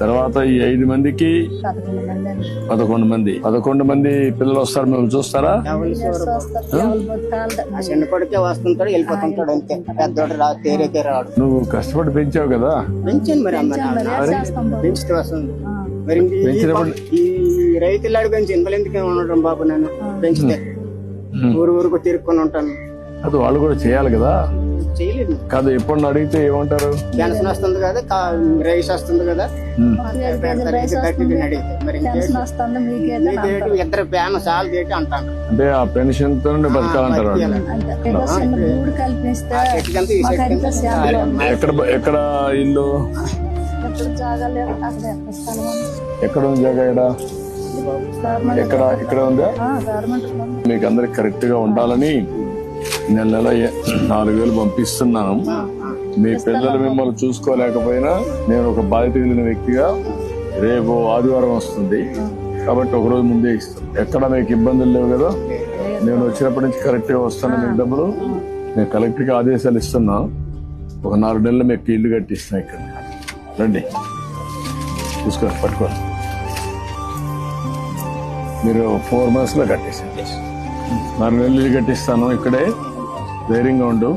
తర్వాత ఈ 5 మందికి 11 మంది పిల్లలు వస్తారు. మిమ్మల్ని చూస్తారా? ఆ చిన్న కొడుకే వస్తుంటాడు, వెళ్ళిపోతుంటాడు అంతే. పెద్దోడు తేరేకే రాడు. నువ్వు కష్టపడి పెంచావు కదా, పెంచాను మరి అమ్మ, పెంచితే వస్తుంది మరి. ఈ రైతులాడు పెంచి ఇంతలో ఎందుకు ఉండడం బాబు, నేను పెంచితే ఊరుకు తిరుక్కొని ఉంటాను. అది వాళ్ళు కూడా చేయాలి కదా. చేయలేదు కాదు, ఎప్పుడు అడిగితే ఏమంటారు? పెన్షన్ వస్తుంది కదా, రైస్ వస్తుంది కదా, అడిగితే మరి ఇద్దరు ప్యాన్ చాలు తేటి అంటాను. అంటే ఆ పెన్షన్ తో బతకాలంటారు. ఎక్కడ ఇల్లు, ఎక్కడ ఉంది జాగా? ఇక్కడ ఉందా? మీకు అందరికి కరెక్ట్ గా ఉండాలని నెల 4,000 పంపిస్తున్నాను. మీ పిల్లలు మిమ్మల్ని చూసుకోలేకపోయినా నేను ఒక బాధ్యత కలిగిన వ్యక్తిగా, రేపు ఆదివారం వస్తుంది కాబట్టి ఒకరోజు ముందే ఇస్తాను. ఎక్కడ మీకు ఇబ్బందులు లేవు కదా. నేను వచ్చినప్పటి నుంచి కరెక్ట్ గా వస్తాను. మీకు డబ్బులు నేను కలెక్టర్ గా ఆదేశాలు ఇస్తున్నాను. ఒక 4 నెలలు మీకు ఇల్లు కట్టిస్తున్నా. ఇక్కడ రండి, చూసుకో, పట్టుకోండి. మీరు 4 months లో కట్టేసాను. 4 నెలలు ఇల్లు కట్టిస్తాను. ఇక్కడే ధైర్యంగా ఉండు.